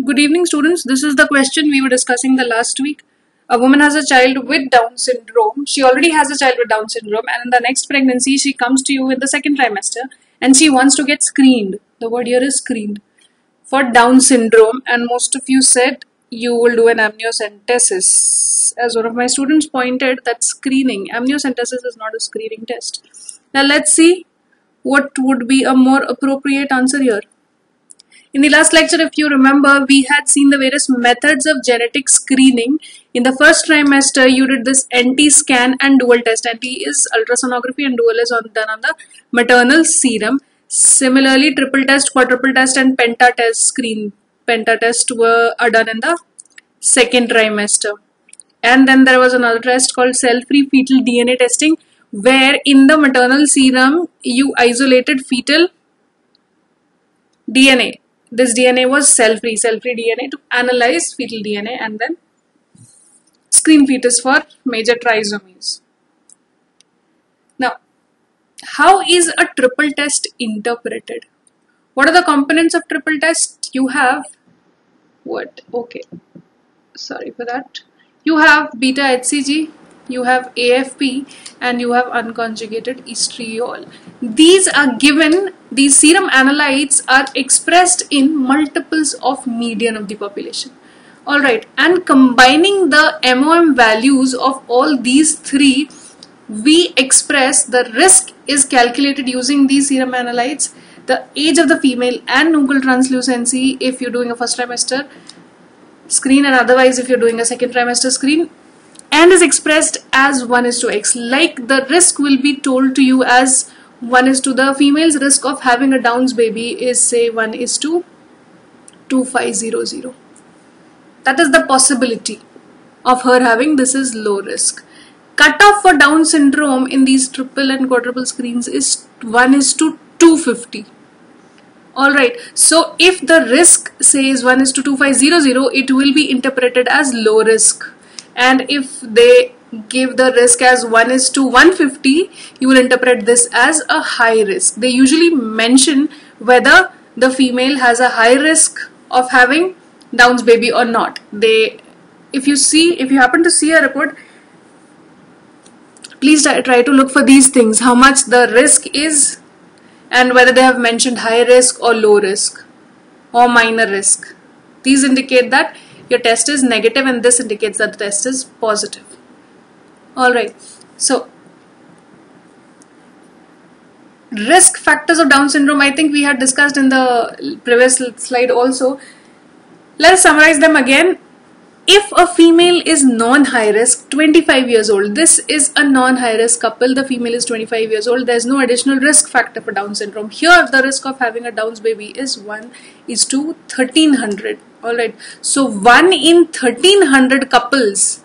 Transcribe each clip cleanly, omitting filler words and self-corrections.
Good evening, students. This is the question we were discussing the last week. A woman has a child with Down syndrome. She already has a child with Down syndrome, and in the next pregnancy, she comes to you in the second trimester and she wants to get screened. The word here is screened for Down syndrome, and most of you said you will do an amniocentesis. As one of my students pointed, that screening, amniocentesis is not a screening test. Now let's see what would be a more appropriate answer here. In the last lecture, if you remember, we had seen the various methods of genetic screening. In the first trimester, you did this NT scan and dual test. NT is ultrasonography and dual is done on the maternal serum. Similarly, triple test, quadruple test and penta test are done in the second trimester. And then there was another test called cell-free fetal DNA testing, where in the maternal serum, you isolated fetal DNA. This DNA was cell-free DNA to analyze fetal DNA and then screen fetus for major trisomies. Now, how is a triple test interpreted? What are the components of triple test? You have what? Okay, sorry for that. You have beta HCG, you have AFP, and you have unconjugated estriol. These are given, these serum analytes are expressed in multiples of median of the population. Alright, and combining the MOM values of all these three, we express the risk is calculated using these serum analytes, the age of the female and nuchal translucency if you're doing a first trimester screen, and otherwise if you're doing a second trimester screen, and is expressed as 1:x. Like the risk will be told to you as 1:, the female's risk of having a Down's baby is say 1:2500. That is the possibility of her having. This is low risk. Cutoff for Down syndrome in these triple and quadruple screens is 1:250. Alright, so if the risk says 1:2500, it will be interpreted as low risk. And if they give the risk as 1:150, you will interpret this as a high risk. They usually mention whether the female has a high risk of having Down's baby or not. If you happen to see a report, please try to look for these things, how much the risk is and whether they have mentioned high risk or low risk or minor risk. These indicate that your test is negative, and this indicates that the test is positive. Alright, so risk factors of Down syndrome, I think we had discussed in the previous slide also. Let us summarize them again. If a female is non-high risk, 25 years old, this is a non-high risk couple, the female is 25 years old, there is no additional risk factor for Down syndrome. Here the risk of having a Down's baby is 1:1300. Alright, so 1 in 1300 couples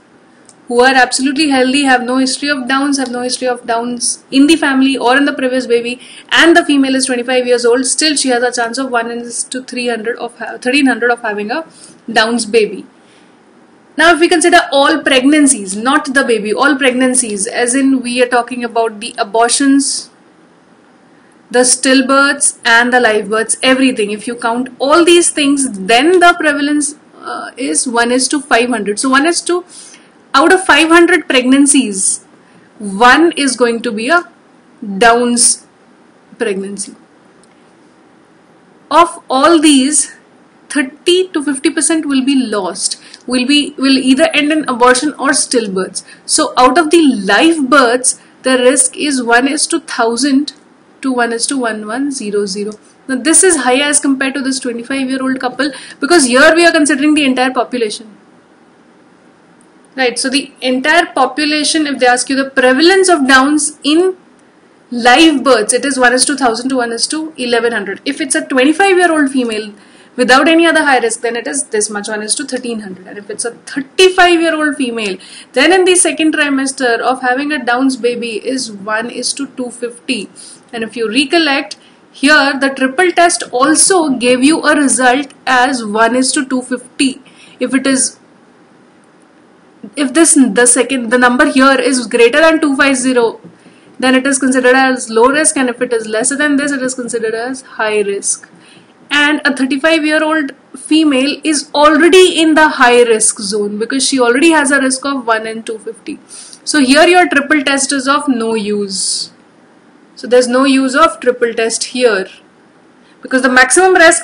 who are absolutely healthy, have no history of Downs, have no history of Downs in the family or in the previous baby, and the female is 25 years old, still she has a chance of 1:1300 of having a Downs baby. Now if we consider all pregnancies, not the baby, all pregnancies, as in we are talking about the abortions, the stillbirths and the live births, everything. If you count all these things, then the prevalence is 1:500. So out of 500 pregnancies, 1 is going to be a Down's pregnancy. Of all these, 30 to 50% will be lost, will either end in abortion or stillbirths. So out of the live births, the risk is 1:1000 to 1:1100. Now this is high as compared to this 25-year-old couple, because here we are considering the entire population. Right, so the entire population, if they ask you the prevalence of Downs in live births, it is 1:1000 to 1:1100. If it's a 25-year-old female without any other high risk, then it is this much, 1:1300. And if it's a 35-year-old female, then in the second trimester of having a Down's baby is 1:250. And if you recollect, here the triple test also gave you a result as 1:250. If the number here is greater than 250, then it is considered as low risk, and if it is lesser than this, it is considered as high risk. and a 35-year-old female is already in the high risk zone because she already has a risk of 1 in 250. So here your triple test is of no use. So there's no use of triple test here, because the maximum risk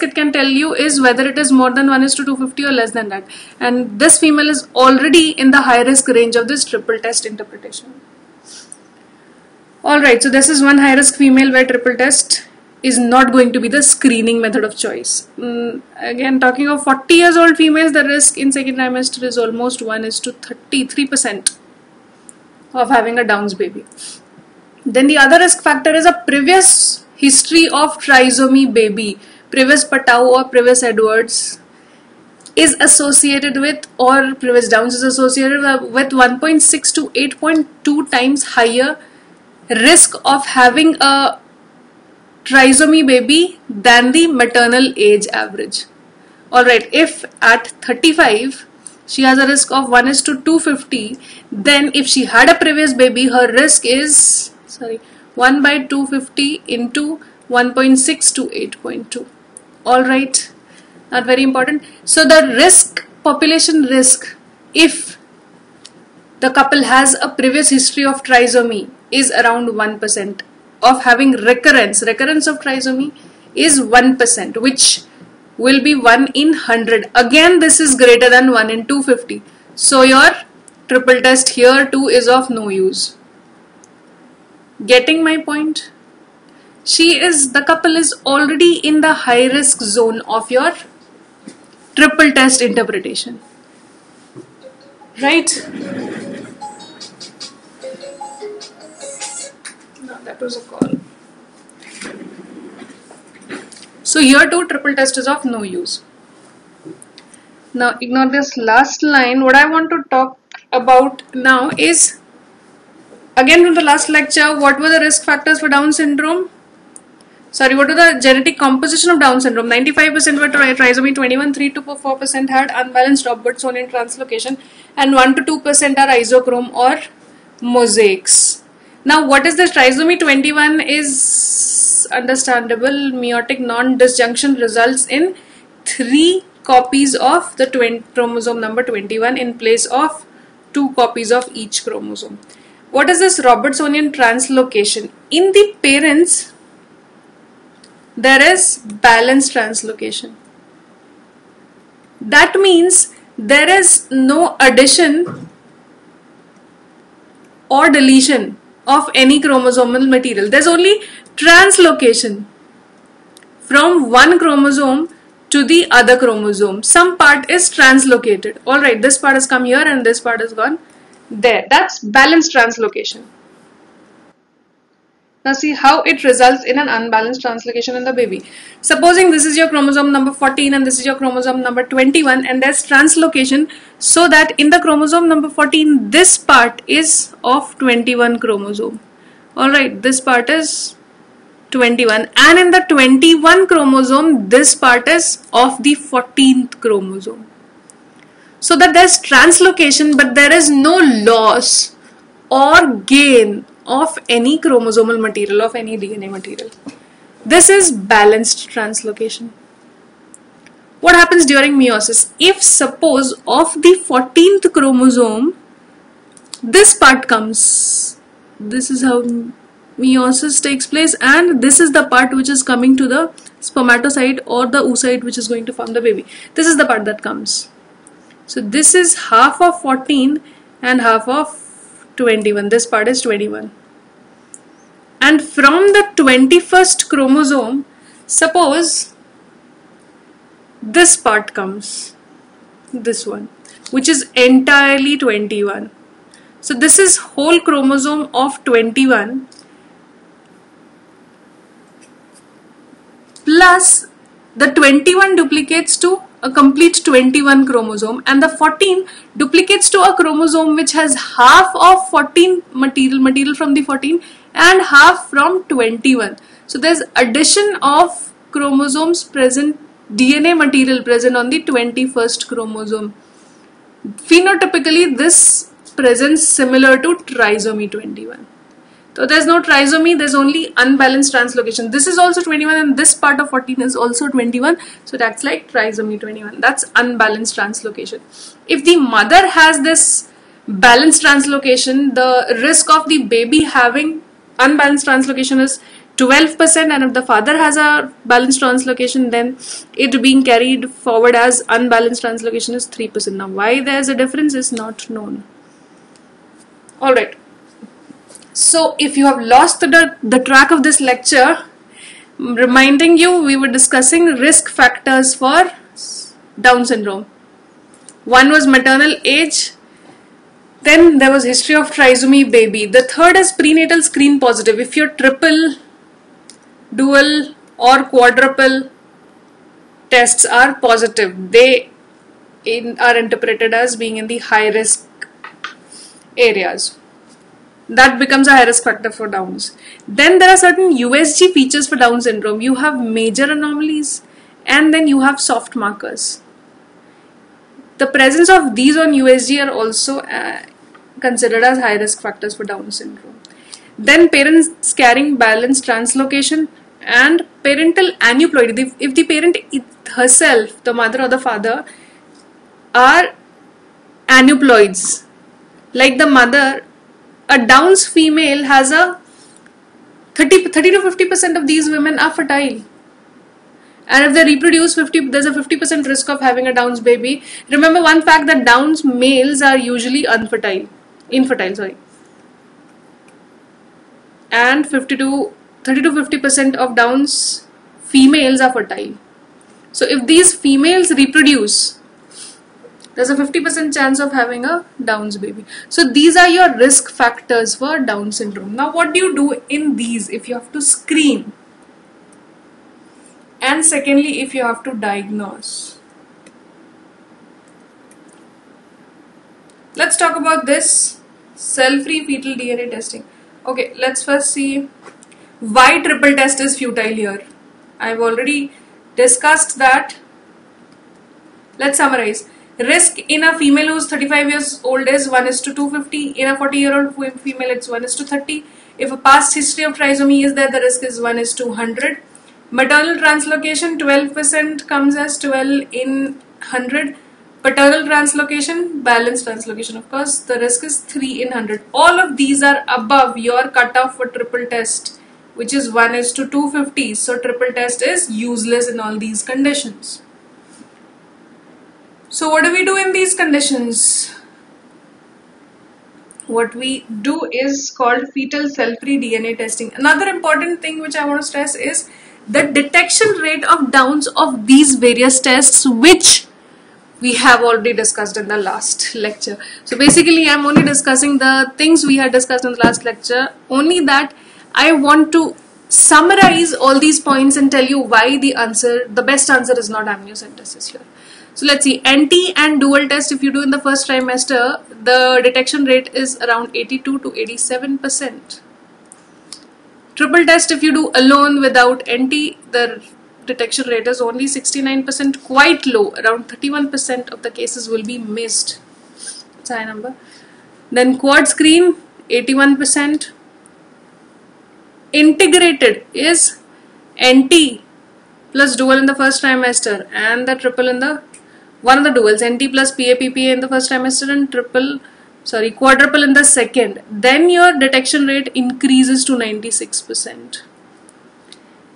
it can tell you is whether it is more than 1:250 or less than that, and this female is already in the high risk range of this triple test interpretation. Alright, so this is one high risk female where triple test is not going to be the screening method of choice. Again, talking of 40 years old females, the risk in second trimester is almost 1:33% of having a Downs baby. Then the other risk factor is a previous history of trisomy baby, previous Patau or previous Edwards is associated with, or previous Downs is associated with 1.6 to 8.2 times higher risk of having a trisomy baby than the maternal age average. Alright, if at 35 she has a risk of 1:250, then if she had a previous baby, her risk is 1/250 into 1.6 to 8.2. Alright, not very important. So the risk, population risk, if the couple has a previous history of trisomy, is around 1%. Of having recurrence of trisomy is 1%, which will be 1 in 100. Again, this is greater than 1 in 250. So your triple test here too is of no use. Getting my point? The couple is already in the high risk zone of your triple test interpretation. Right? No, that was a call. So here too triple test is of no use. Now ignore this last line. What I want to talk about now is, again from the last lecture, what were the risk factors for Down syndrome? What were the genetic composition of Down syndrome? 95% were trisomy 21, 3 to 4% had unbalanced Robertsonian translocation, and 1 to 2% are isochrome or mosaics. Now what is this? Trisomy 21 is understandable. Meiotic non-disjunction results in 3 copies of the chromosome number 21 in place of 2 copies of each chromosome. What is this Robertsonian translocation? In the parents, there is balanced translocation. That means there is no addition or deletion of any chromosomal material. There's only translocation from one chromosome to the other chromosome. Some part is translocated. Alright, this part has come here and this part has gone there. That's balanced translocation. Now see how it results in an unbalanced translocation in the baby. Supposing this is your chromosome number 14 and this is your chromosome number 21, and there's translocation so that in the chromosome number 14 this part is of 21 chromosome. Alright, this part is 21, and in the 21 chromosome this part is of the 14th chromosome. So that there's translocation but there is no loss or gain of any chromosomal material, of any DNA material. This is balanced translocation. What happens during meiosis? If suppose of the 14th chromosome this part comes, this is how meiosis takes place, and this is the part which is coming to the spermatocyte or the oocyte which is going to form the baby. This is the part that comes. So this is half of 14 and half of 21. This part is 21. And from the 21st chromosome, suppose this part comes, this one, which is entirely 21. So this is whole chromosome of 21 plus the 21 duplicates to a complete 21 chromosome, and the 14 duplicates to a chromosome which has half of 14 material from the 14 and half from 21. So there's addition of chromosomes present, DNA material present on the 21st chromosome. Phenotypically this presents similar to trisomy 21. So there's no trisomy, there's only unbalanced translocation. This is also 21 and this part of 14 is also 21. So that's like trisomy 21. That's unbalanced translocation. If the mother has this balanced translocation, the risk of the baby having unbalanced translocation is 12%, and if the father has a balanced translocation, then it being carried forward as unbalanced translocation is 3%. Now why there's a difference is not known. Alright, so if you have lost the track of this lecture, reminding you, we were discussing risk factors for Down syndrome. One was maternal age, then there was history of trisomy baby. The third is prenatal screen positive. If you're triple, dual or quadruple tests are positive, they are interpreted as being in the high risk areas. That becomes a high risk factor for Downs. Then there are certain USG features for Down syndrome. You have major anomalies and then you have soft markers. The presence of these on USG are also considered as high risk factors for Down syndrome. Then parents carrying balanced translocation and parental aneuploidy. If the parent herself, the mother or the father, are aneuploids, like the mother, a Down's female has a 30 to 50% of these women are fertile. And if they reproduce, there's a 50% risk of having a Down's baby. Remember one fact, that Down's males are usually infertile, and 30 to 50% of Down's females are fertile. So if these females reproduce, there's a 50% chance of having a Down's baby. So these are your risk factors for Down syndrome. Now what do you do in these if you have to screen? And secondly, if you have to diagnose. Let's talk about this cell-free fetal DNA testing. Okay, let's first see why triple test is futile here. I've already discussed that. Let's summarize. Risk in a female who's 35 years old is 1:250. In a 40-year-old female, it's 1:30. If a past history of trisomy is there, the risk is 1:100. Maternal translocation, 12% comes as 12 in 100. Paternal translocation, balanced translocation, of course, the risk is 3 in 100. All of these are above your cutoff for triple test, which is 1:250. So triple test is useless in all these conditions. So what do we do in these conditions? What we do is called fetal cell-free DNA testing. Another important thing which I want to stress is the detection rate of Downs of these various tests, which we have already discussed in the last lecture. So basically I'm only discussing the things we had discussed in the last lecture, only that I want to summarize all these points and tell you why the best answer is not amniocentesis here. So let's see, NT and dual test, if you do in the first trimester, the detection rate is around 82 to 87%. Triple test, if you do alone without NT, the detection rate is only 69%, quite low. Around 31% of the cases will be missed. That's a high number. Then quad screen, 81%. Integrated is NT plus dual in the first trimester and the triple in the one of the duals, NT plus PAPPA in the first trimester and quadruple in the second. Then your detection rate increases to 96%.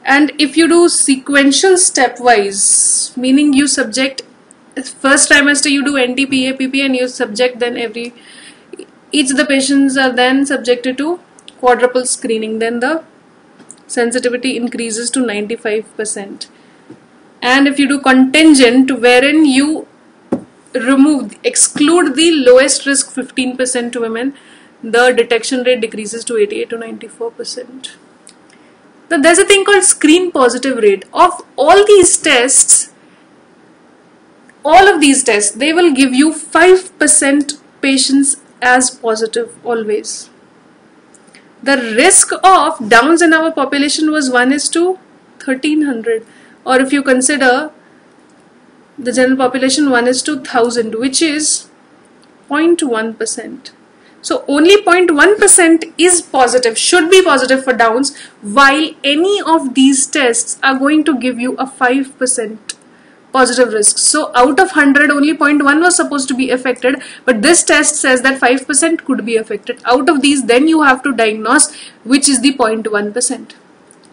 And if you do sequential stepwise, meaning you subject first trimester you do NT, PAPPA and you subject then each of the patients are then subjected to quadruple screening, then the sensitivity increases to 95%. And if you do contingent, wherein you exclude the lowest risk 15% women, the detection rate decreases to 88 to 94%. Now there's a thing called screen positive rate. Of all these tests, they will give you 5% patients as positive always. The risk of Downs in our population was 1:1300. Or if you consider the general population, 1:1000, which is 0.1%. So only 0.1% is positive, should be positive for Downs, while any of these tests are going to give you a 5% positive risk. So out of 100, only 0.1 was supposed to be affected, but this test says that 5% could be affected. Out of these, then you have to diagnose which is the 0.1%.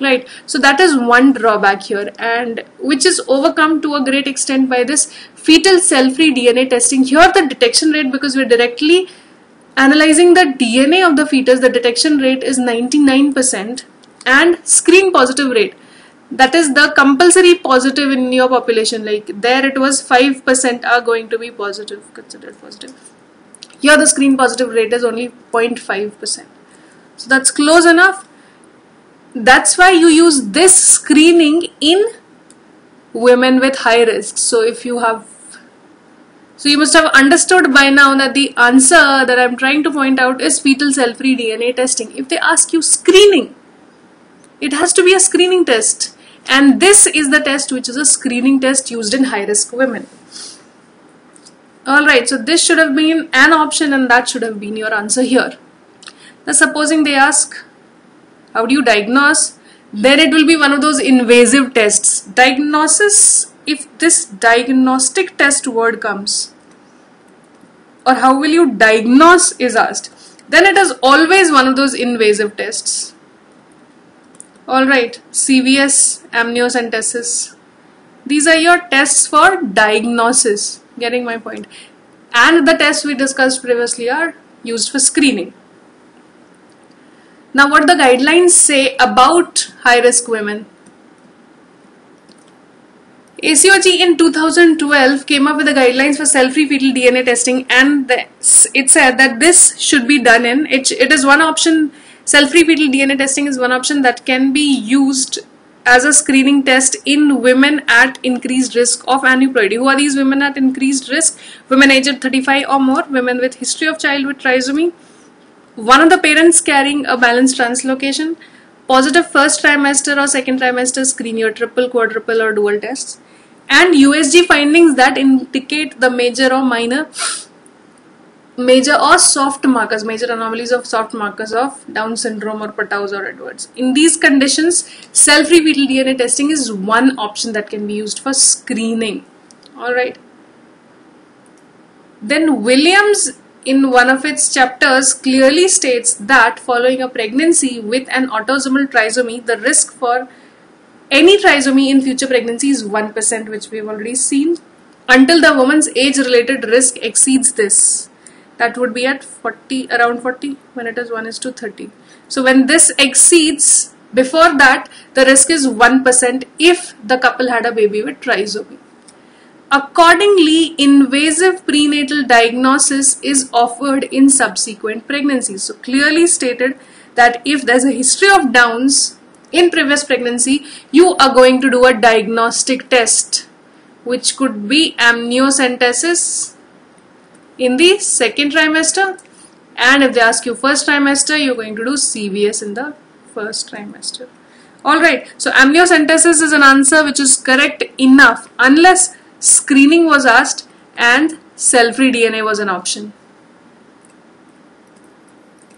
Right, so that is one drawback here, and which is overcome to a great extent by this fetal cell-free DNA testing. Here the detection rate, because we're directly analyzing the DNA of the fetus, the detection rate is 99%, and screen positive rate, that is the compulsory positive in your population, like there it was 5% are going to be positive, considered positive. Here the screen positive rate is only 0.5%. So that's close enough. That's why you use this screening in women with high risk. So you must have understood by now that the answer that I'm trying to point out is fetal cell-free DNA testing. If they ask you screening, it has to be a screening test, and this is the test which is a screening test used in high risk women. Alright, so this should have been an option and that should have been your answer here. Now supposing they ask, how do you diagnose? Then it will be one of those invasive tests. Diagnosis, if this diagnostic test word comes, or how will you diagnose is asked, then it is always one of those invasive tests. Alright, CVS, amniocentesis. These are your tests for diagnosis. Getting my point? And the tests we discussed previously are used for screening. Now what the guidelines say about high-risk women. ACOG in 2012 came up with the guidelines for cell-free fetal DNA testing, and it said that this should be done in, it is one option, cell-free fetal DNA testing is one option that can be used as a screening test in women at increased risk of aneuploidy. Who are these women at increased risk? Women aged 35 or more, women with history of childhood trisomy, one of the parents carrying a balanced translocation, positive first trimester or second trimester screen your triple, quadruple or dual tests, and USG findings that indicate the major or soft markers, major anomalies of soft markers of Down syndrome or Patau's or Edwards. In these conditions, cell-free fetal DNA testing is one option that can be used for screening. Alright. Then Williams, in one of its chapters, clearly states that following a pregnancy with an autosomal trisomy, the risk for any trisomy in future pregnancy is 1%, which we have already seen, until the woman's age-related risk exceeds this. That would be at 40, around 40, when it is 1:30. So when this exceeds, before that, the risk is 1% if the couple had a baby with trisomy. Accordingly, invasive prenatal diagnosis is offered in subsequent pregnancies. So clearly stated that if there's a history of Downs in previous pregnancy, you are going to do a diagnostic test, which could be amniocentesis in the second trimester, and if they ask you first trimester, you're going to do CVS in the first trimester. Alright, so amniocentesis is an answer which is correct enough unless screening was asked and cell-free DNA was an option.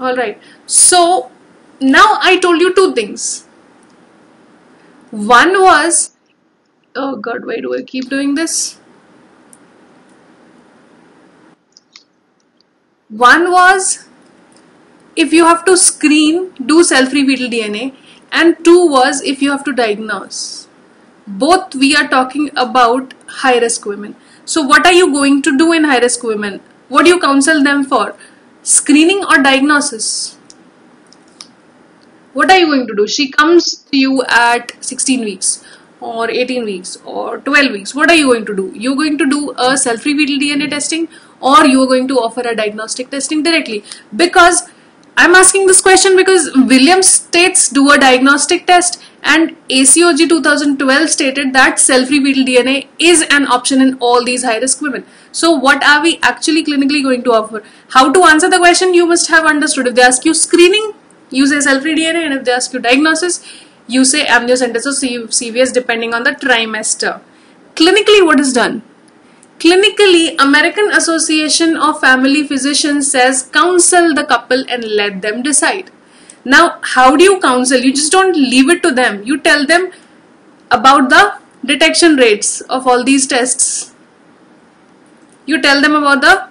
Alright, so now I told you two things. One was, oh god, why do I keep doing this? One was if you have to screen, do cell-free fetal DNA, and two was if you have to diagnose. Both we are talking about high-risk women. So what are you going to do in high-risk women? What do you counsel them for? Screening or diagnosis? What are you going to do? She comes to you at 16 weeks or 18 weeks or 12 weeks. What are you going to do? You're going to do a cell-free fetal DNA testing, or you are going to offer a diagnostic testing directly? Because I'm asking this question because Williams states do a diagnostic test, and ACOG 2012 stated that cell-free fetal DNA is an option in all these high-risk women. So what are we actually clinically going to offer? How to answer the question you must have understood. If they ask you screening, you say cell-free DNA, and if they ask you diagnosis, you say amniocentesis or CVS depending on the trimester. Clinically, what is done? Clinically, American Association of Family Physicians says counsel the couple and let them decide. Now, how do you counsel? You just don't leave it to them. You tell them about the detection rates of all these tests. You tell them about the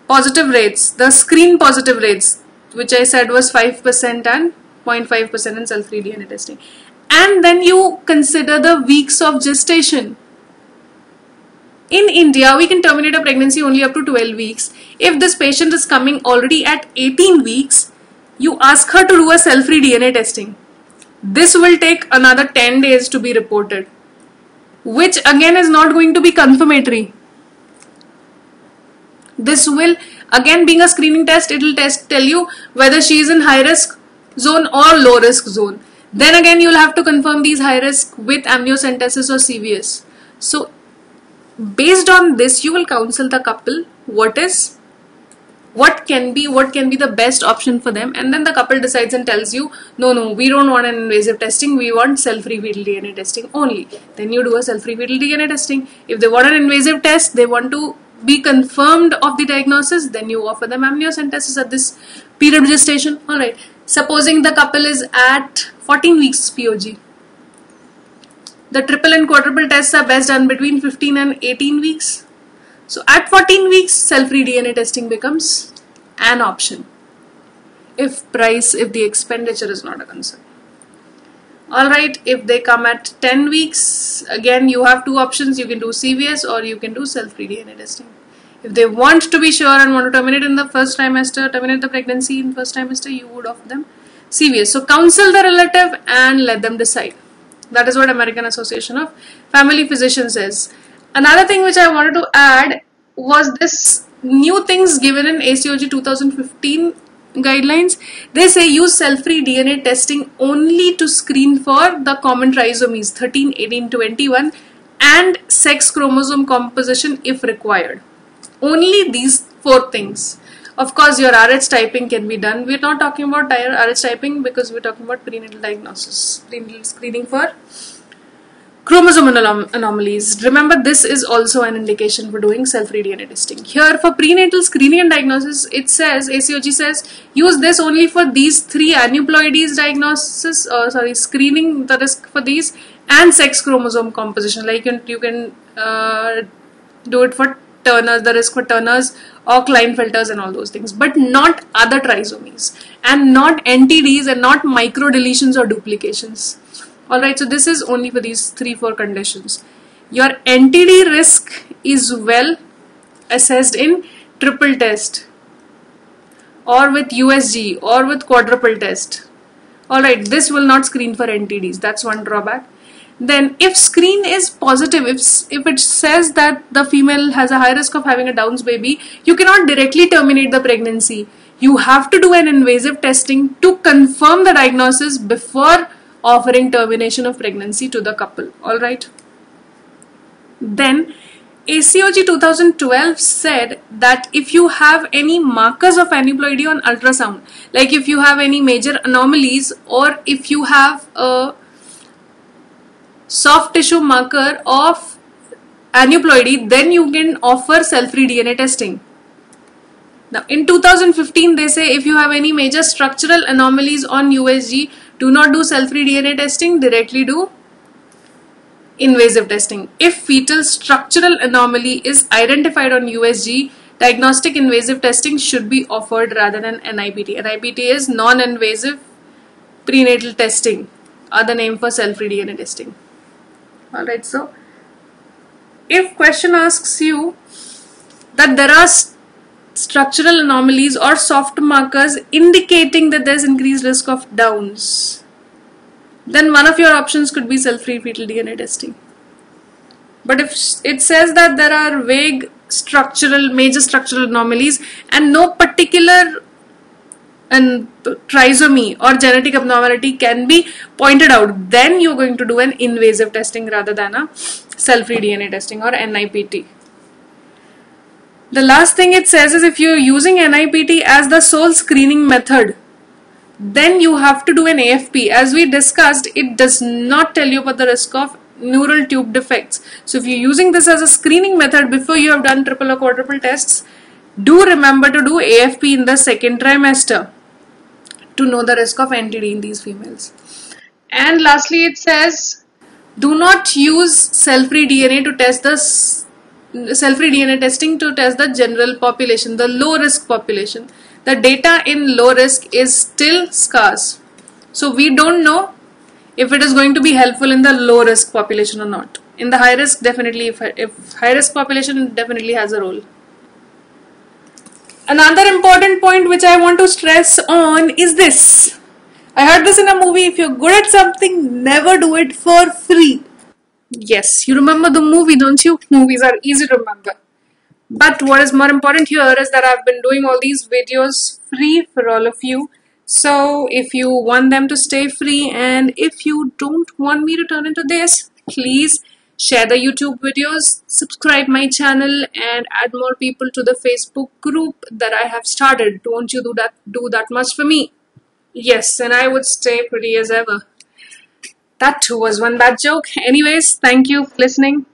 positive rates, the screen positive rates, which I said was 5% and 0.5% in cell-free DNA testing. And then you consider the weeks of gestation. In India, we can terminate a pregnancy only up to 12 weeks. If this patient is coming already at 18 weeks, you ask her to do a cell-free DNA testing. This will take another 10 days to be reported, which again is not going to be confirmatory. This will, again being a screening test, it will tell you whether she is in high risk zone or low risk zone. Then again you will have to confirm these high risk with amniocentesis or CVS. So based on this, you will counsel the couple what can be the best option for them, and then the couple decides and tells you, no, we don't want an invasive testing, we want cell-free fetal DNA testing only. Then you do a cell-free fetal DNA testing. If they want an invasive test, they want to be confirmed of the diagnosis, then you offer them amniocentesis at this period of gestation. Alright, supposing the couple is at 14 weeks POG. The triple and quadruple tests are best done between 15 and 18 weeks. So at 14 weeks, cell-free DNA testing becomes an option if the expenditure is not a concern. Alright, if they come at 10 weeks, again you have two options. You can do CVS or you can do cell-free DNA testing. If they want to be sure and want to terminate in the first trimester, terminate the pregnancy in first trimester, you would offer them CVS. So counsel the relative and let them decide. That is what American Association of Family Physicians says. Another thing which I wanted to add was this new things given in ACOG 2015 guidelines. They say use cell-free DNA testing only to screen for the common trisomies 13, 18, 21 and sex chromosome composition if required. Only these 4 things. Of course, your RH typing can be done. We're not talking about RH typing because we're talking about prenatal diagnosis, prenatal screening for chromosome anomalies. Remember, this is also an indication for doing cell-free DNA testing. Here for prenatal screening and diagnosis, it says, ACOG says, use this only for these 3 aneuploidies diagnosis, screening the risk for these, and sex chromosome composition. Like you can do it for Turner's, the risk for Turner's or Klinefelters and all those things, but not other trisomies and not NTDs and not microdeletions or duplications. Alright, so this is only for these 3-4 conditions. Your NTD risk is well assessed in triple test or with USG or with quadruple test. Alright, this will not screen for NTDs. That's one drawback. Then if screen is positive, if it says that the female has a high risk of having a Down's baby, you cannot directly terminate the pregnancy. You have to do an invasive testing to confirm the diagnosis before offering termination of pregnancy to the couple. Alright. Then ACOG 2012 said that if you have any markers of aneuploidy on ultrasound, like if you have any major anomalies or if you have a soft tissue marker of aneuploidy, then you can offer cell-free DNA testing. Now in 2015 they say if you have any major structural anomalies on USG, do not do cell-free DNA testing, directly do invasive testing. If fetal structural anomaly is identified on USG, diagnostic invasive testing should be offered rather than NIPT. NIPT is non-invasive prenatal testing, other name for cell-free DNA testing. Alright, so if question asks you that there are structural anomalies or soft markers indicating that there is increased risk of Downs, then one of your options could be cell-free fetal DNA testing. But if it says that there are vague major structural anomalies and no particular trisomy or genetic abnormality can be pointed out, then you're going to do an invasive testing rather than a cell-free DNA testing or NIPT. The last thing it says is if you're using NIPT as the sole screening method, then you have to do an AFP. As we discussed, it does not tell you about the risk of neural tube defects. So if you're using this as a screening method before you have done triple or quadruple tests, do remember to do AFP in the second trimester to know the risk of NTD in these females. And lastly, it says do not use cell-free DNA to test the cell-free DNA testing to test the general population, the low-risk population. The data in low risk is still scarce. So we don't know if it is going to be helpful in the low risk population or not. In the high risk, definitely, if high risk population definitely has a role. Another important point which I want to stress on is this. I heard this in a movie: if you're good at something, never do it for free. Yes, you remember the movie, don't you? Movies are easy to remember. But what is more important here is that I've been doing all these videos free for all of you. So if you want them to stay free, and if you don't want me to turn into this, please share the YouTube videos, subscribe my channel, and add more people to the Facebook group that I have started. Don't you do that much for me? Yes, and I would stay pretty as ever. That too was one bad joke. Anyways, thank you for listening.